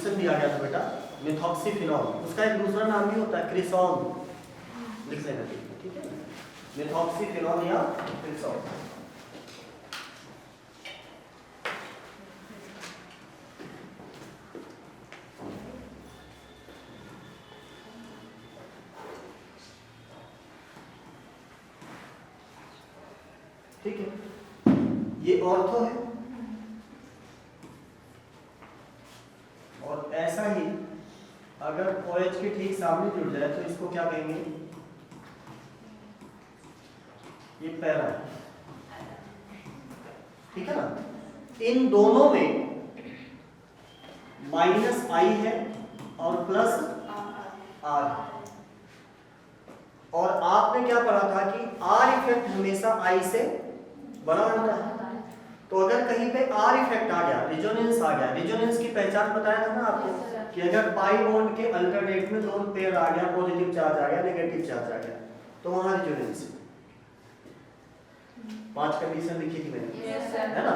Question दिया गया था बेटा मेथॉक्सीफिनॉल, उसका एक दूसरा नाम भी होता है क्रिसॉल, लिख लेना ठीक है, मेथॉक्सीफिनॉल या क्रिसॉल। ठीक है, ये ऑर्थो है और ऐसा ही अगर OH के ठीक सामने जुड़ जाए तो इसको क्या कहेंगे, ये पैरा है, ठीक है ना। इन दोनों में माइनस आई है और प्लस आर है, और आपने क्या पढ़ा था कि आर इफेक्ट हमेशा आई से बड़ा होता है। तो अगर कहीं पे आर इफेक्ट आ गया, रिजोनेंस आ गया, रिजोनेंस की पहचान बताया था ना आपको कि अगर पाई बॉन्ड के अल्टरनेट में लोन पेयर आ गया, पॉजिटिव चार्ज आ गया, नेगेटिव चार्ज आ गया, तो वहां रिजोनेंस 5 कंडीशन लिखी थी मैंने, है ना।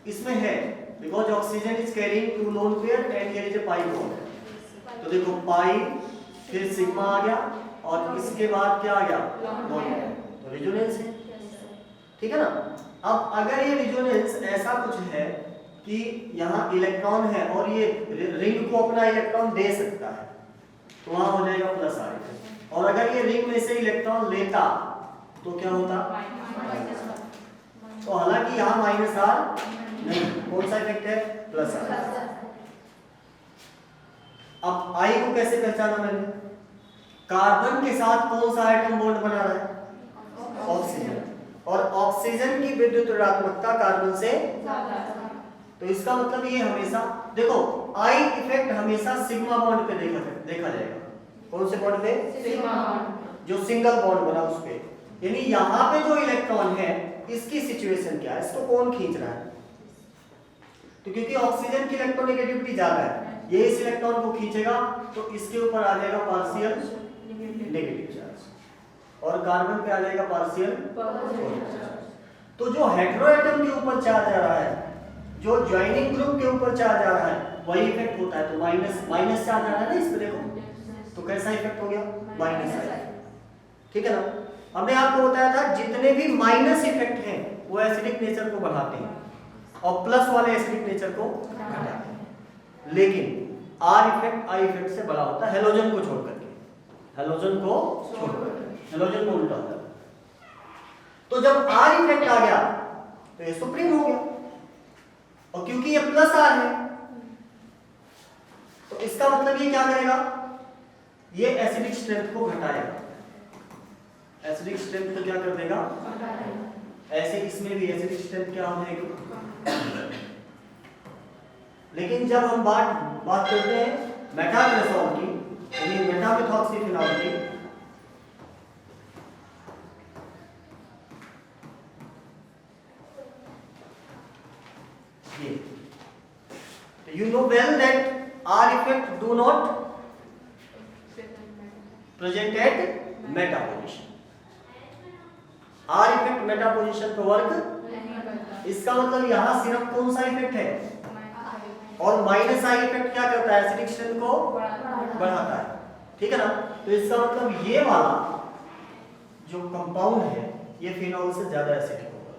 इसमें है because oxygen is carrying two lone pair and here is a pi bond. तो देखो पाई फिर सिग्मा आ गया और इसके बाद क्या आ गया, लोन, तो रिजोनेंस है, ठीक है ना। अब अगर ये रिजोनेंस ऐसा कुछ है कि यहाँ इलेक्ट्रॉन है और ये रिंग को अपना इलेक्ट्रॉन दे सकता है, तो वहां हो जाएगा प्लस आर, और अगर ये रिंग में से इलेक्ट्रॉन लेता तो क्या होता, तो हालांकि यहाँ माइनस आर नहीं, कौन सा इफेक्ट है, प्लस आर। अब आई को कैसे पहचाना मैंने, कार्बन के साथ कौन सा एटम बॉन्ड बना रहा है, ऑक्सीजन, और ऑक्सीजन की विद्युत ऋणात्मकता कार्बन से ज्यादा, तो इसका मतलब ये हमेशा देखो आई इफेक्ट हमेशा सिग्मा बॉन्ड पे देखा जाएगा। कौन से बॉन्ड पे, सिग्मा बॉन्ड, जो सिंगल बॉन्ड बना उस पे, यानी यहाँ पे जो इलेक्ट्रॉन है इसकी सिचुएशन क्या है, इसको कौन खींच रहा है, तो क्योंकि ऑक्सीजन की इलेक्ट्रोनेगेटिविटी ज्यादा है, ये इस इलेक्ट्रॉन को खींचेगा तो इसके ऊपर आ जाएगा पार्शियल नेगेटिव चार्ज, और कार्बन पे आ जाएगा पार्शियल पॉजिटिव चार्ज। तो जो हेटेरोएटम के ऊपर चार्ज आ रहा है, जो ज्वाइनिंग ग्रुप के ऊपर चार्ज आ रहा है, वही इफेक्ट होता है। तो माइनस चार्ज आ रहा है ना इस पे, देखो तो कैसा इफेक्ट हो गया, माइनस आई, ठीक है ना। हमने आपको बताया था जितने भी माइनस इफेक्ट हैं वो एसिडिक नेचर को बढ़ाते हैं और प्लस वाले एसिडिक नेचर को घटाते हैं, लेकिन आर इफेक्ट आई इफेक्ट से बड़ा होता है, हेलोजन को छोड़ करके, हेलोजन को छोड़कर, हेलोजन को उल्टा होता है। तो जब आर इफेक्ट आ गया तो ये सुप्रीम हो गया, और क्योंकि ये प्लस आर है तो इसका मतलब ये क्या करेगा, ये एसिडिक स्ट्रेंथ को घटाएगा, एसिडिक स्ट्रेंथ को क्या कर देगा, ऐसे इसमें भी एसिडिक स्ट्रेंथ क्या हो जाएगी। लेकिन जब हम बात करते हैं मेटाक्रेसॉल की, यानी मेटामेथॉक्सीफिनॉल की, you know well that R effect do not present at meta position. R effect meta position पर वर्क नहीं करता, इसका मतलब यहाँ सिर्फ कौन सा इफेक्ट है, और माइनस आई इफेक्ट क्या करता है, एसिडिक स्ट्रेंथ को बढ़ाता है, ठीक है ना। तो इसका मतलब ये वाला जो कंपाउंड है ये फिनॉल से ज्यादा एसिडिक होगा,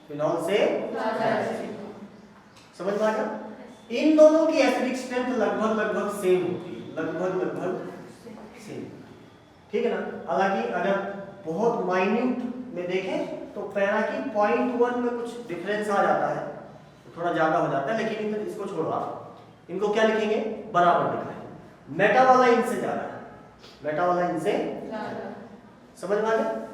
फिनॉल से ज्यादा एसिडिक, समझ में आ गया। इन दोनों की एसिडिक स्ट्रेंथ लगभग सेम होती है, लगभग सेम, ठीक है ना। हालांकि अगर बहुत माइन्यूट में देखें तो पैरा की 0.1 में कुछ डिफरेंस आ जाता है, तो थोड़ा ज्यादा हो जाता है, लेकिन इसको छोड़ो आप, इनको क्या लिखेंगे, बराबर लिखेंगे। मेटा वाला इनसे ज्यादा है, मेटा वाला इनसे ज्यादा, समझ में आ गया।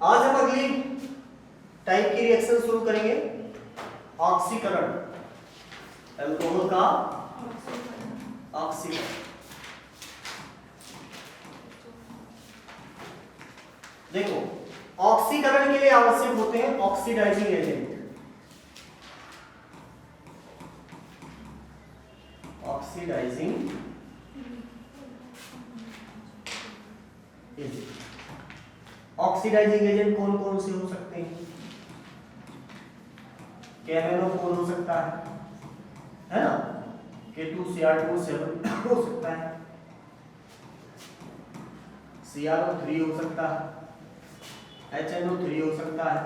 आज हम अगली टाइप की रिएक्शन शुरू करेंगे, ऑक्सीकरण, अल्कोहल का ऑक्सीकरण। देखो ऑक्सीकरण के लिए आवश्यक होते हैं oxidising agent, oxidising agent. Oxidising agent कौन कौन से हो सकते हैं, KMnO4 हो सकता है ना, K2Cr2O7 हो सकता है, CrO3 हो सकता है, HNO3 हो सकता है,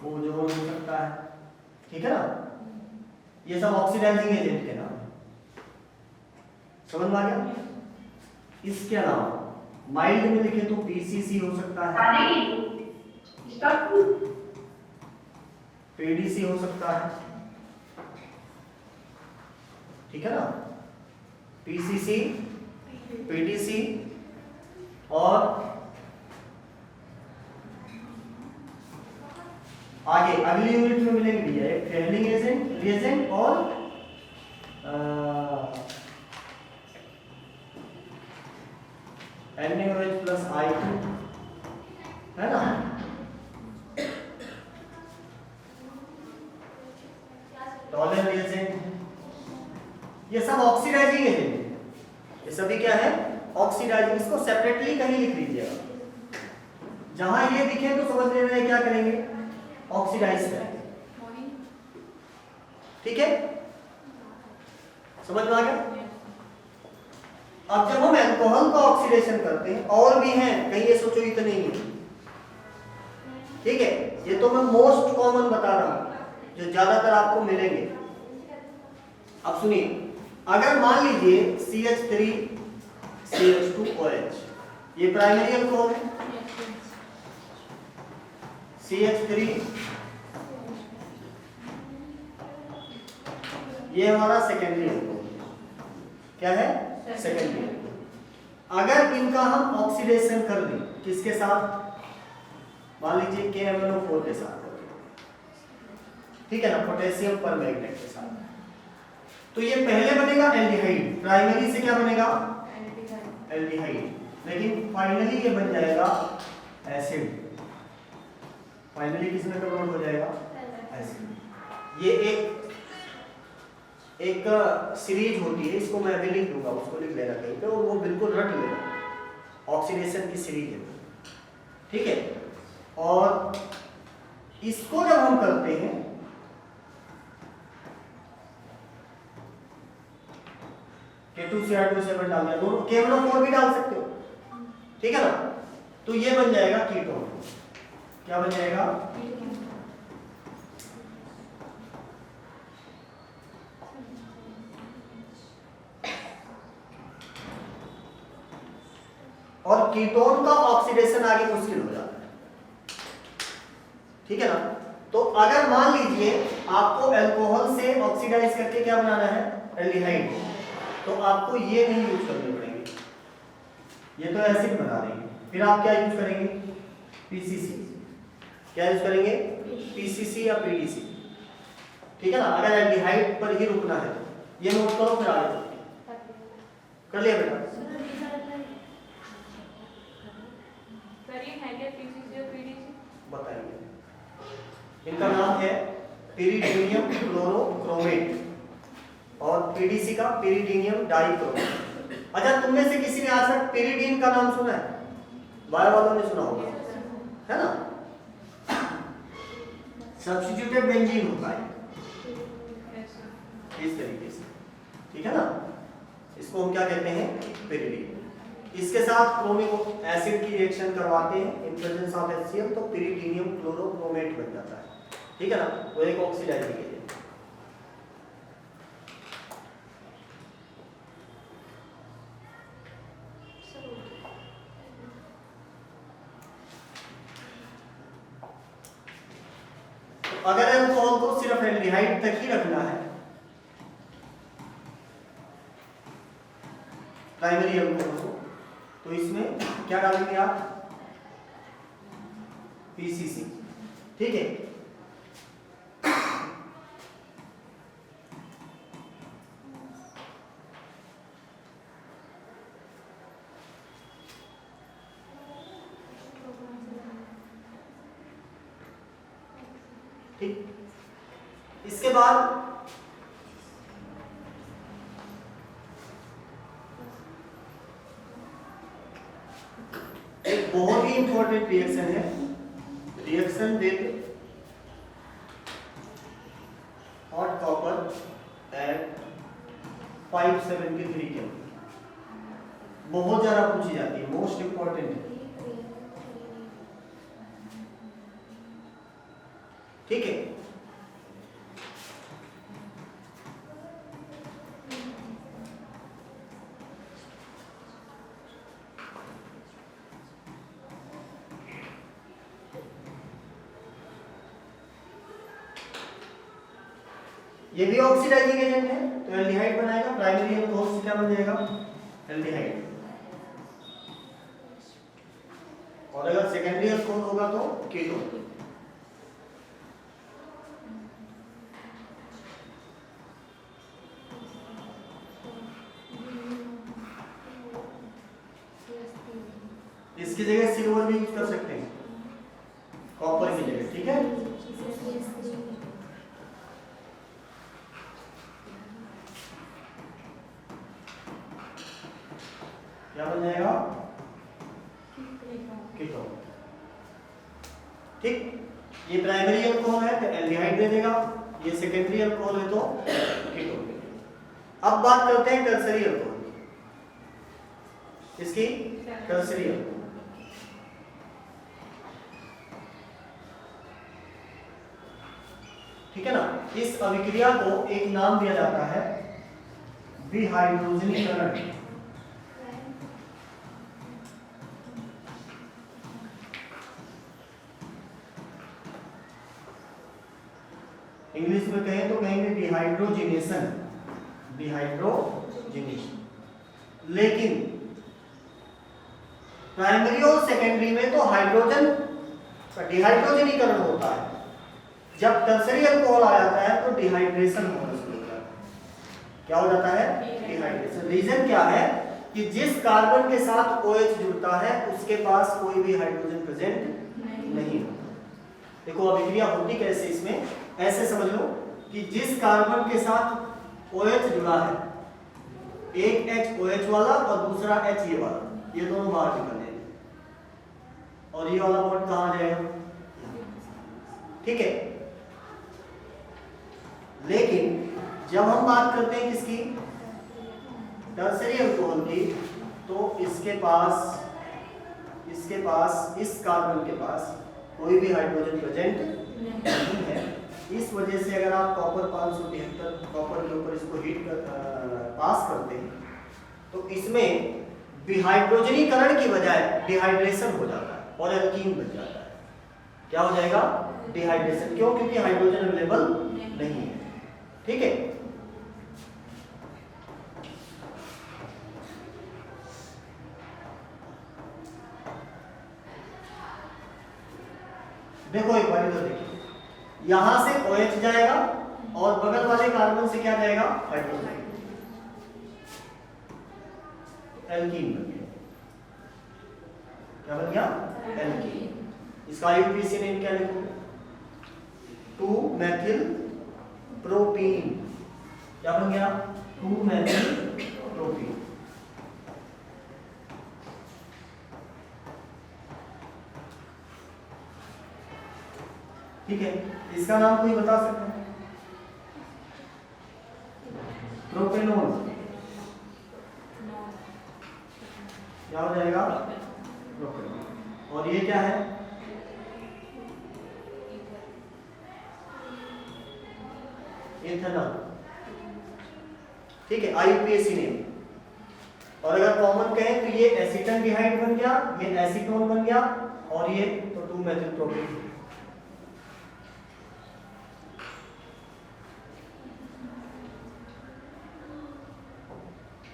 ओजोन हो सकता है, ठीक है ना। ये सब ऑक्सीडाइजिंग एजेंट के नाम, समझ में आ गया। इसके अलावा माइल्ड में लिखे तो PCC हो सकता है, PDC हो सकता है, ठीक है ना, PCC, PDC और आगे अगली यूनिट में मिलेंगे भैया एक फेलिंग एजेंट, रिएजेंट और NaOH प्लस I2 है ना। टॉलरेंट रिएजेंट, ये सब ऑक्सीडाइजिंग एजेंट है, ये सभी क्या है ऑक्सीडाइजिंग। इसको सेपरेटली कहीं लिख लीजिएगा, जहां ये दिखे तो समझ लेना है क्या करेंगे, ऑक्सीडाइज करेंगे, ठीक है, समझ में आ गया। अब जब हम अल्कोहल का ऑक्सीडेशन करते हैं, और भी हैं कहीं, ये सोचो इतने ही है, ठीक है, ये तो मैं मोस्ट कॉमन बता रहा हूं जो ज्यादातर आपको मिलेंगे। अब सुनिए, अगर मान लीजिए CH3 CH2OH, ये प्राइमरी अल्कोहल है, CH3 ये हमारा सेकेंडरी अल्कोहल, क्या है सेकेंडरी। अगर इनका हम ऑक्सीडेशन कर दें किसके साथ, मान लीजिए KMnO4 के साथ, ठीक है ना, पोटेशियम परमैंगनेट के साथ, तो ये पहले बनेगा एल्डिहाइड, प्राइमरी से क्या बनेगा एल्डिहाइड, लेकिन फाइनली ये बन जाएगा एसिड, फाइनली किस में कन्वर्ट हो जाएगा एसिड। ये एक सीरीज होती है, इसको मैं अभी लिख दूंगा, उसको लिख लेना कहीं पे और वो बिल्कुल रट लेना, ऑक्सीडेशन की सीरीज है, ठीक है। और इसको जब हम करते हैं K2Cr2O7 डाल दिया, दोनों KMnO4 भी डाल सकते हो, ठीक है ना, तो ये बन जाएगा कीटोन, क्या बन जाएगा और कीटोन का ऑक्सीडेशन आगे मुश्किल हो जाता है, ठीक है ना। तो अगर मान लीजिए आपको अल्कोहल से ऑक्सीडाइज करके क्या बनाना है एल्डिहाइड, तो आपको ये नहीं यूज करने पड़ेंगे, ये तो एसिड बना देंगे, फिर आप क्या यूज करेंगे PCC, क्या यूज करेंगे PCC या PDC, ठीक है ना। अगर एल्डिहाइड पर ही रुकना है तो ये नोट करो, फिर आगे कर लिया बेटा। बताइए, इनका नाम है पिरिडीनियम क्लोरोक्रोमेट और PDC का पिरिडीनियम डाइक्रोमेट। अच्छा, तुम में से किसी ने आज तक पिरिडीन का नाम सुना है? बायो वालों ने सुना होगा, है ना, सब्स्टिट्यूटेड बेंजीन होता है इस तरीके से, ठीक है ना, इसको हम क्या कहते हैं पिरिडीन। इसके साथ क्रोमिक एसिड की रिएक्शन करवाते हैं इन प्रेजेंस ऑफ HCl, तो पिरिडीनियम क्लोरोक्रोमेट बन जाता है, ठीक है ना, वो एक ऑक्सीडाइजिंग एजेंट। तो अगर अल्कोहल को सिर्फ एल्डिहाइड तक ही रखना है, प्राइमरी अल्कोहल को, तो इसमें क्या डालेंगे आप PCC, ठीक है। ठीक, इसके बाद एक बहुत ही इंपॉर्टेंट रिएक्शन है, रिएक्शन विद 573 के बहुत ज्यादा पूछी जाती है, मोस्ट इंपॉर्टेंट है। ठीक है, ये भी ऑक्सीडाइजिंग एजेंट है तो एल्डिहाइड बनाएगा, प्राइमरी अल्कोहल से क्या बन जाएगा, एल्डिहाइड। और अगर सेकेंडरी अल्कोहल होगा तो कीटोन। इसकी जगह सिल्वर भी यूज कर सकते हैं, कॉपर की जगह। ठीक है, क्या बन जाएगा, कीटोन। ठीक, ये प्राइमरी अल्कोहल है तो एल्डिहाइड दे देगा, ये सेकेंडरी अल्कोहल है तो कीटोन दे देगा। अब बात करते हैं टर्सरी अल्कोहल, इसकी टर्सरी अल्कोहल। ठीक है ना, इस अभिक्रिया को एक नाम दिया जाता है विहाइड्रोजनीकरण। इंग्लिश में कहें तो कहेंगे डिहाइड्रोजिनेशन, डिहाइड्रोजिनेशन। लेकिन प्राइमरी और सेकेंडरी में तो हाइड्रोजन का डिहाइड्रोजनीकरण होता है, जब टर्सरी अल्कोहल आ जाता है तो डिहाइड्रेशन होना शुरू होता है। क्या हो जाता है, डिहाइड्रेशन। रीजन क्या है कि जिस कार्बन के साथ OH जुड़ता है उसके पास कोई भी हाइड्रोजन प्रेजेंट नहीं होता। देखो अभिक्रिया होती कैसे, इसमें ऐसे समझ लो कि जिस कार्बन के साथ OH जुड़ा है, एक H OH वाला और दूसरा H ये वाला, ये दोनों बाहर निकल जाएंगे और ये वाला बॉन्ड कहां आ जाएगा, ठीक है। लेकिन जब हम बात करते हैं किसकी, टर्सरी अल्कोहल की, तो इसके पास इस कार्बन के पास कोई भी हाइड्रोजन प्रेजेंट नहीं है। इस वजह से अगर आप कॉपर 573 कॉपर के ऊपर इसको हीट पास करते हैं तो इसमें विहाइड्रोजनीकरण की बजाय डिहाइड्रेशन हो जाता है और एल्कीन बन जाता है। क्या हो जाएगा, डिहाइड्रेशन। क्यों, क्योंकि हाइड्रोजन अवेलेबल नहीं है। ठीक है, देखो एक बार इधर देखिए, यहां से OH जाएगा और बगल वाले कार्बन से क्या जाएगा, हाइड्रोजन, एल्कीन बन गया। क्या बन गया, एल्कीन। इसका IUPAC नेम क्या लिखो, 2-मेथिल प्रोपीन। क्या बन गया, 2-मेथिल प्रोपीन। ठीक है, इसका नाम कोई बता सकता है, प्रोपेनॉल। क्या हो जाएगा, प्रोपेनॉल। और ये क्या है, इथेनॉल। ठीक है, IUPAC नेम। और अगर कॉमन कहें तो ये एसीटल्डिहाइड बन गया, ये एसीटोन बन गया और ये तो 2-मेथिल प्रोपीन।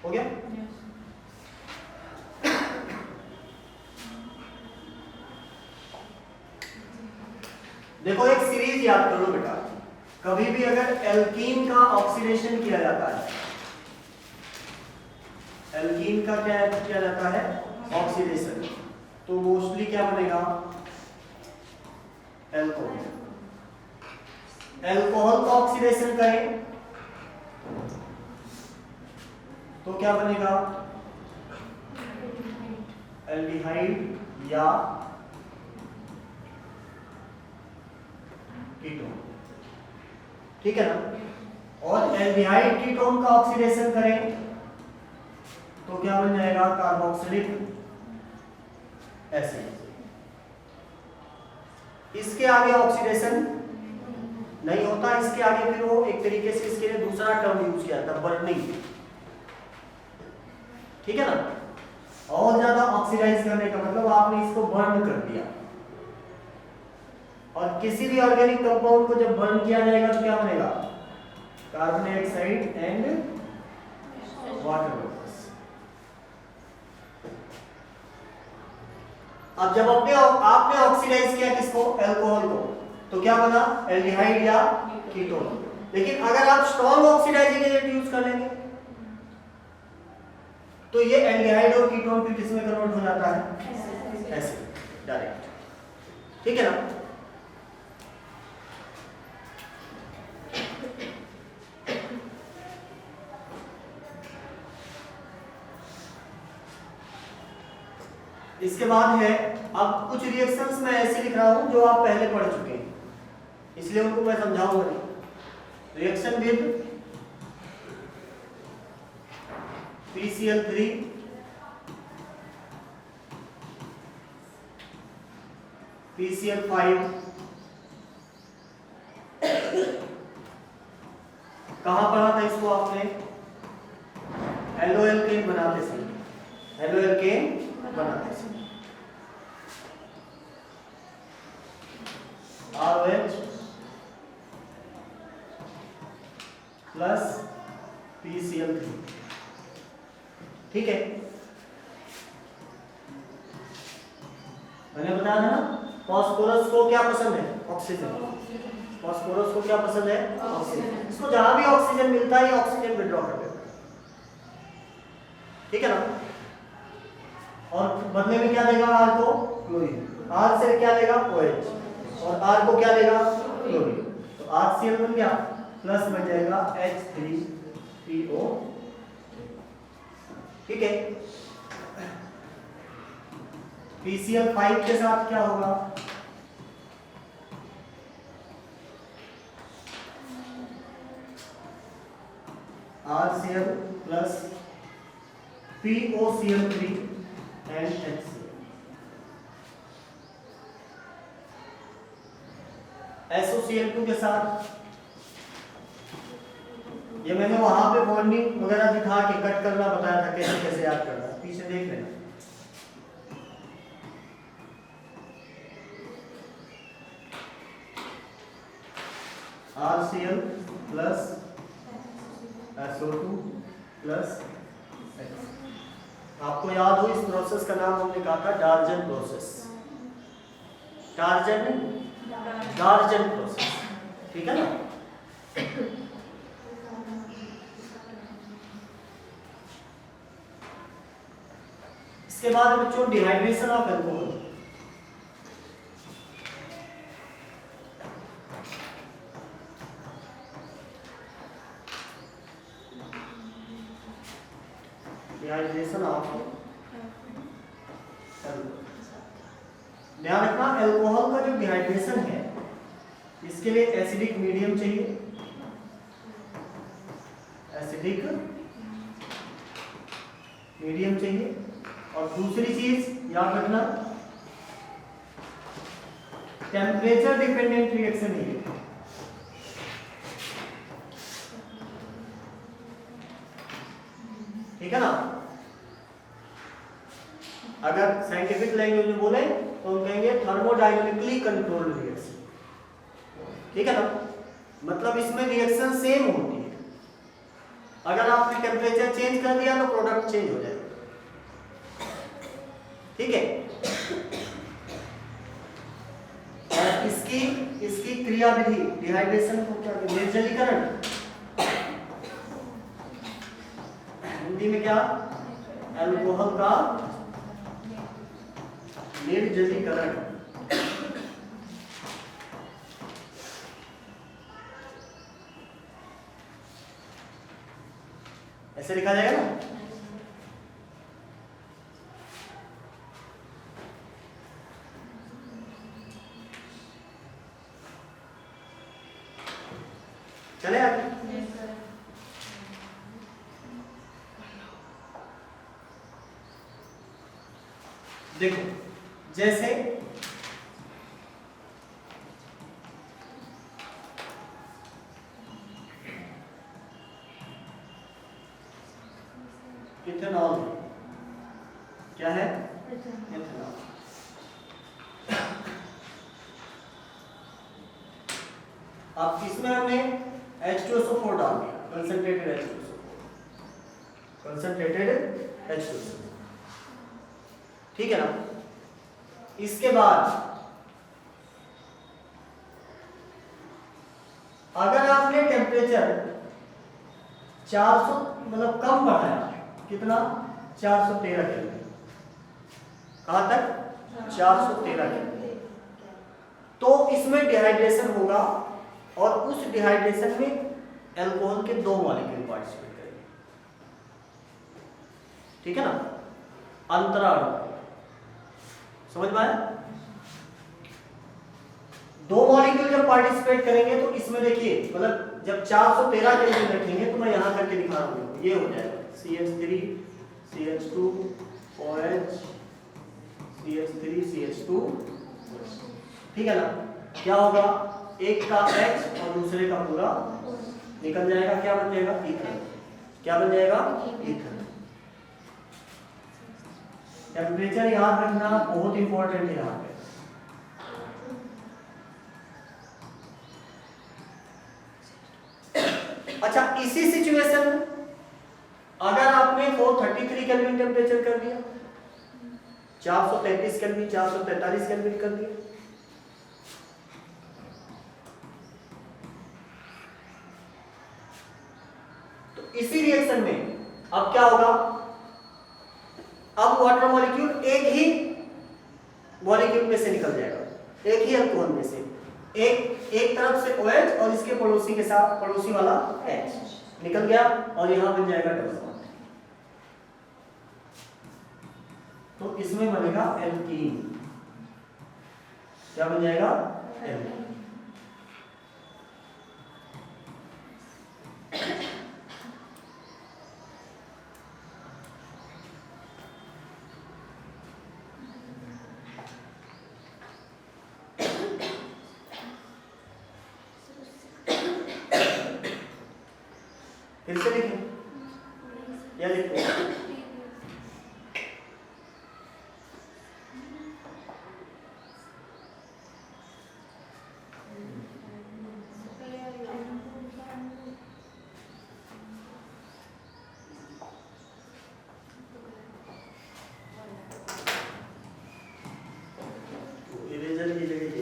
हो गया। देखो एक सीरीज याद कर लो बेटा, कभी भी अगर एल्कीन का ऑक्सीडेशन किया जाता है, एल्कीन का क्या किया जाता है, ऑक्सीडेशन, तो मोस्टली क्या बनेगा, एल्कोहल। एल्कोहल का ऑक्सीडेशन करें तो क्या बनेगा, एल्डिहाइड या कीटोन। ठीक है ना। और एल्डिहाइड कीटोन का ऑक्सीडेशन करें तो क्या बन जाएगा? Carboxylic acid. इसके आगे ऑक्सीडेशन नहीं होता, इसके आगे फिर वो एक तरीके से इसके लिए दूसरा टर्म यूज किया जाता है, बर्निंग। ठीक है ना? और ज्यादा ऑक्सीडाइज करने का मतलब आपने इसको बर्न कर दिया। और किसी भी ऑर्गेनिक कंपाउंड को जब बर्न किया जाएगा तो क्या बनेगा? Carbon dioxide and water vapours. अब जब आपने ऑक्सीडाइज किया किसको? अल्कोहल को, तो क्या बना? एल्डिहाइड या कीटोन। लेकिन अगर आप स्ट्रॉन्ग ऑक्सीडाइजिंग एजेंट यूज कर लेंगे तो ये एल्डिहाइड और कीटोन फिर किसमें कन्वर्ट हो जाता है? Acid direct. ठीक है ना? इसके बाद है, अब कुछ रिएक्शंस मैं ऐसे लिख रहा हूं जो आप पहले पढ़ चुके हैं, इसलिए उनको मैं समझाऊंगा नहीं। रिएक्शन विद PCl3 PCl5 कहां पढ़ा था इसको आपने? एल्डोएल्केन बनाते समय, एल्डोएल्केन बनाते समय RH प्लस PCl3। ठीक है, मैंने बताया था ना, फास्फोरस को क्या पसंद है? ऑक्सीजन। फास्फोरस को क्या पसंद है? ऑक्सीजन। इसको जहां भी ऑक्सीजन मिलता है ऑक्सीजन विड्रॉ कर देता है। ठीक है ना? और बदले में क्या देगा? R को क्लोरीन। R से क्या देगा? OH। और R को क्या देगा? क्लोरीन। तो HCl बन गया, प्लस बन जाएगा H3PO। ठीक है, PCl5 के साथ क्या होगा? RCl plus POCl3 and HCl। SOCl2 के साथ, ये मैंने वहां पे बॉन्डिंग वगैरह दिखा के कट करना बताया था, कैसे कैसे याद करना, पीछे देख लेना। RCl plus SO2 plus H। आपको याद हो इस प्रोसेस का नाम हमने कहा था डार्जन प्रोसेस। डार्जन प्रोसेस। ठीक है ना? इसके बाद बच्चों dehydration of alcohol. Dehydration of ध्यान रखना, अल्कोहल का जो डिहाइड्रेशन है इसके लिए एसिडिक मीडियम चाहिए, एसिडिक मीडियम चाहिए। और दूसरी चीज याद रखना, टेम्परेचर डिपेंडेंट रिएक्शन ही है। ठीक है ना? अगर साइंटिफिक लैंग्वेज में बोले तो हम कहेंगे थर्मोडायनेमिकली कंट्रोल्ड रिएक्शन। ठीक है ना? मतलब इसमें रिएक्शन सेम होती है, अगर आपने टेम्परेचर चेंज कर दिया तो प्रोडक्ट चेंज हो जाएगा। ठीक है? और इसकी क्रियाविधि डिहाइड्रेशन को क्या कहते हैं? निर्जलीकरण। हिंदी में क्या? अल्कोहल का निर्जलीकरण। ऐसे लिखा जाएगा ना? चले आगे। देखो जैसे इथेनॉल, क्या है? इथेनॉल। अब इसमें हमने H2SO4 डाल दिया, कंसंट्रेटेड H2SO4, कंसंट्रेटेड H2SO4, ठीक है ना। इसके बाद अगर आपने टेम्परेचर 400 मतलब कम बढ़ाया, कितना? 413 केल्विन, कहां तक? 413 केल्विन, तो इसमें डिहाइड्रेशन होगा और उस डिहाइड्रेशन में अल्कोहल के 2 मॉलिक्यूल पार्टिसिपेट करेंगे, ठीक है ना। अंतराल समझ में आया? 2 मॉलिक्यूल जब पार्टिसिपेट करेंगे तो इसमें देखिए मतलब जब 413 केल्विन रखेंगे तो मैं यहां करके दिखा रहा हूं, ये हो जाएगा CH3 CH2 OH CH3 CH2, ठीक है ना। क्या होगा? एक का H और दूसरे का पूरा निकल जाएगा, क्या बन जाएगा? ईथर। क्या बन जाएगा? ईथर। टेम्परेचर याद रखना बहुत इंपॉर्टेंट है यहाँ पे। अच्छा, इसी सिचुएशन अगर आपने 433 केल्विन टेम्परेचर कर दिया, 433 केल्विन, 443 केल्विन कर दिया, तो इसी रिएक्शन में अब क्या होगा? अब वाटर मॉलिक्यूल एक ही मॉलिक्यूल में से निकल जाएगा, एक ही अल्कोहल में से, एक तरफ से OH और इसके पड़ोसी के साथ पड़ोसी वाला H निकल गया और यहां बन जाएगा डबल बॉन्ड, तो इसमें बनेगा एल्कीन। क्या बन जाएगा? एल्कीन। फिर से लिखें या लिखो? इरेजर की जगह ये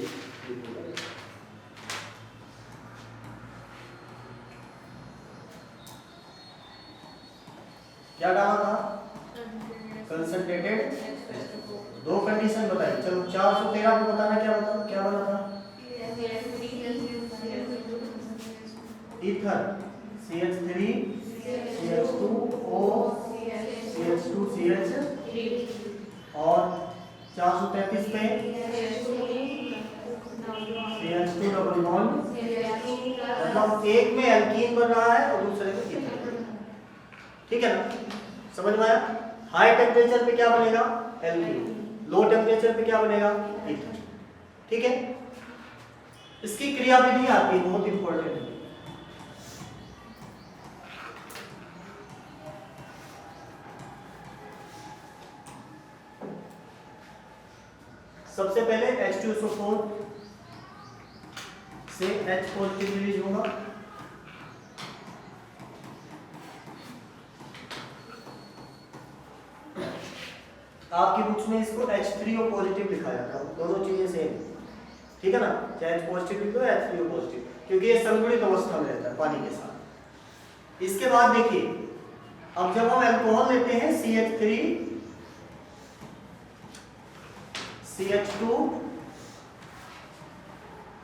क्या डाला था? कंसंट्रेटेड। 2 कंडीशन बताई, चलो 413 को बताना, क्या बना था? Ether CH3 CH2O CH2 CH और 433 पे CH2 डबल बॉन्ड, मतलब एक में एल्कीन बन रहा है और दूसरे में ईथर, ठीक है ना। समझ में आया? हाई टेम्परेचर पे क्या बनेगा? एल्कीन, लो टेम्परेचर पे क्या बनेगा? ईथर, ठीक है। इसकी क्रियाविधि आती है, बहुत इंपॉर्टेंट है। सबसे पहले H2SO4 से H पॉजिटिव रिलीज होगा, आपकी बुक्स में इसको H3O पॉजिटिव लिखा जाता है, दोनों चीजें सेम, ठीक है ना। चाहे H पॉजिटिव लिखो या H3O पॉजिटिव, क्योंकि ये संतुलित अवस्था में रहता है पानी के साथ। इसके बाद देखिए, अब जब हम अल्कोहल लेते हैं CH3 CH2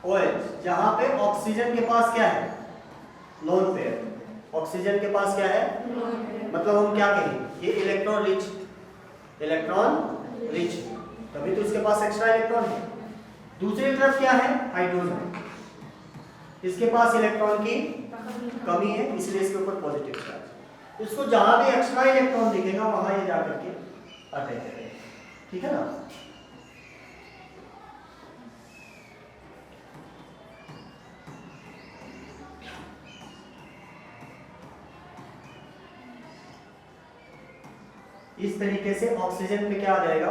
OH, जहां पे ऑक्सीजन के पास क्या है? Lone pair. ऑक्सीजन के पास क्या है? मतलब हम क्या कहें? ये इलेक्ट्रॉन रिच, तभी तो इसके पास एक्स्ट्रा इलेक्ट्रॉन है। दूसरी तरफ क्या है? हाइड्रोजन। इसके पास इलेक्ट्रॉन की कमी है, इसलिए इसके ऊपर पॉजिटिव चार्ज। इसको जहां भी एक्स्ट्रा इलेक्ट्रॉन दिखेगा वहां ये जाकर के अटैक करेगा, ठीक है ना। इस तरीके से ऑक्सीजन पे क्या आ जाएगा,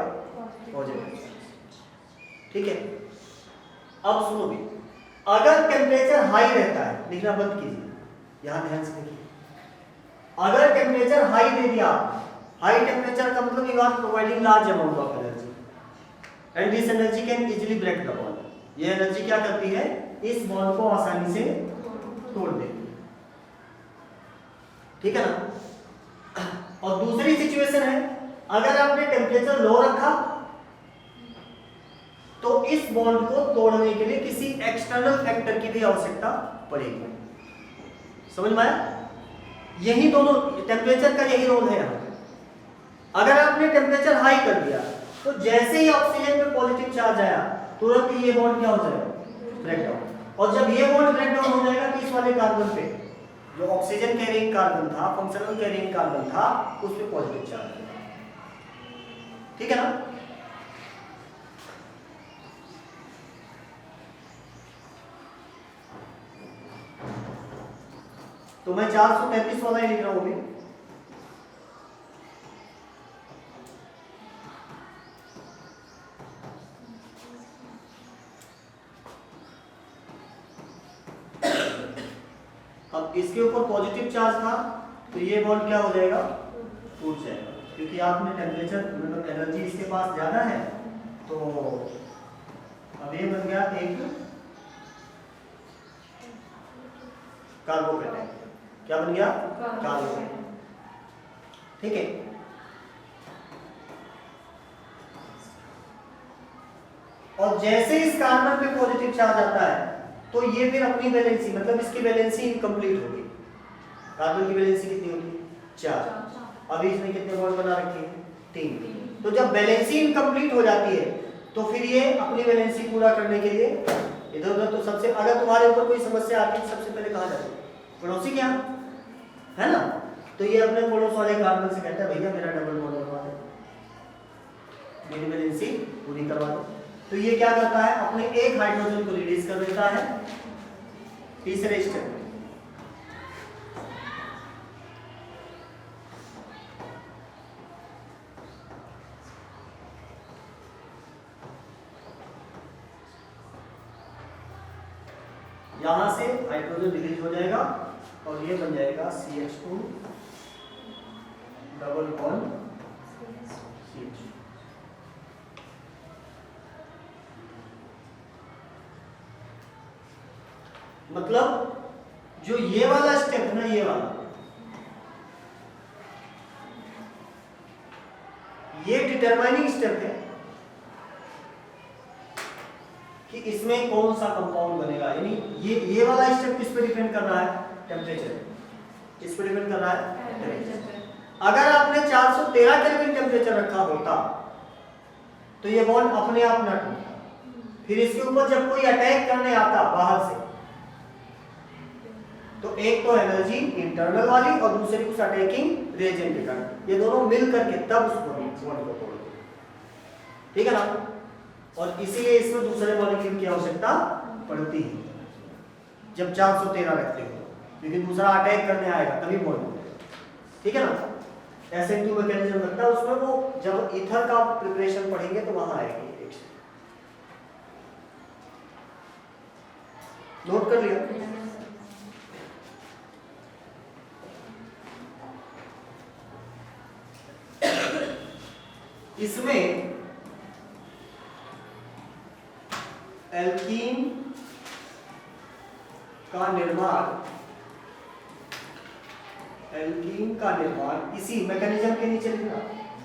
पॉजिटिव, ठीक है। अब सुनो भी, अगर टेम्परेचर हाई रहता है, लिखना बंद कीजिए, यहां ध्यान से देखिए, अगर टेम्परेचर हाई दे दिया, हाई टेम्परेचर का मतलब you are providing large amount of energy and this energy can easily break the bond. ये एनर्जी क्या करती है, इस बॉन्ड को आसानी से तोड़ देती है, ठीक है ना। और दूसरी सिचुएशन है, अगर आपने टेम्परेचर लो रखा तो इस बॉन्ड को तोड़ने के लिए किसी एक्सटर्नल फैक्टर की भी आवश्यकता पड़ेगी। समझ में आया? यही दोनों, टेम्परेचर का यही रोल है यहाँ। अगर आपने टेम्परेचर हाई कर दिया तो जैसे ही ऑक्सीजन पे पॉजिटिव चार्ज आया, तुरंत ये बॉन्ड क्या हो जाएगा, ब्रेक डाउन। और जब ये बॉन्ड ब्रेक डाउन हो जाएगा तो इस वाले कार्बन पे, जो ऑक्सीजन कैरिंग कार्बन था, फंक्शनल कैरिंग कार्बन था, उस पे पॉजिटिव चार्ज आएगा, ठीक है ना। तो मैं 433 वाला ही लिख रहा हूं अभी। अब इसके ऊपर पॉजिटिव चार्ज था तो ये बॉन्ड क्या हो जाएगा, टूट जाएगा, क्योंकि आपने टेम्परेचर मतलब एनर्जी इसके पास ज्यादा है। तो अब ये बन गया एक कार्बोकेटाइन। क्या बन गया, कार्बोकेटाइन, ठीक है। और जैसे इस कार्बन पे पॉजिटिव चार्ज आता है तो ये फिर अपनी वैलेंसी, मतलब इसकी वैलेंसी इनकम्प्लीट होगी। कार्बन की वैलेंसी कितनी होगी, 4। अभी इसने कितने बॉन्ड बना रखे हैं, 3। तो जब वैलेंसी इनकम्प्लीट हो जाती है तो फिर ये अपनी वैलेंसी पूरा करने के लिए इधर उधर, तो सबसे, अगर तुम्हारे ऊपर कोई समस्या आती है सबसे पहले कहाँ जाते, पड़ोसी के यहाँ, है ना। तो ये अपने पड़ोस वाले कार्बन से कहता है भैया मेरा डबल बॉन्ड बनवा दो, मेरी वैलेंसी पूरी करवा दो। तो ये क्या करता है, अपने एक हाइड्रोजन को रिलीज कर देता है तीसरे स्टेप में। यहां से हाइड्रोजन रिलीज हो जाएगा और ये बन जाएगा CH2 डबल बॉन्ड CH। मतलब जो ये वाला स्टेप है ना, ये वाला, ये डिटरमाइनिंग स्टेप है कि इसमें कौन सा कंपाउंड बनेगा। यानी ये वाला स्टेप किस पे डिपेंड कर रहा है, टेम्परेचर। इस पे डिपेंड कर रहा है टेम्परेचर। अगर आपने 413 केल्विन टेम्परेचर रखा होता तो ये बॉन्ड अपने आप न टूटता। फिर इसके ऊपर जब कोई अटैक करने आता बाहर से, तो एक तो एनर्जी इंटरनल वाली और दूसरी उस अटैकिंग रिएजेंट के कारण, ये दोनों मिल करके तब उस बॉन्ड को तोड़ते, ठीक है ना। और इसीलिए इसमें दूसरे मॉलिक्यूल की आवश्यकता पड़ती है जब 413 रखते हो, क्योंकि दूसरा अटैक करने आएगा तभी बॉन्ड बनेगा, ठीक है ना। SN2 मैकेनिज्म लगता है उसमें, वो जब ईथर का प्रिपरेशन पढ़ेंगे तो वहां आएगी। नोट कर लिया। इसमें एल्कीन का निर्माण इसी मैकेनिज्म के नीचे लिखना।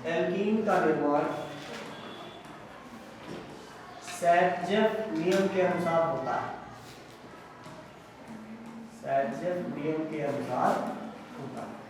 एल्कीन का निर्माण सैटजेफ नियम के अनुसार होता है। सैटजेफ नियम के अनुसार होता है।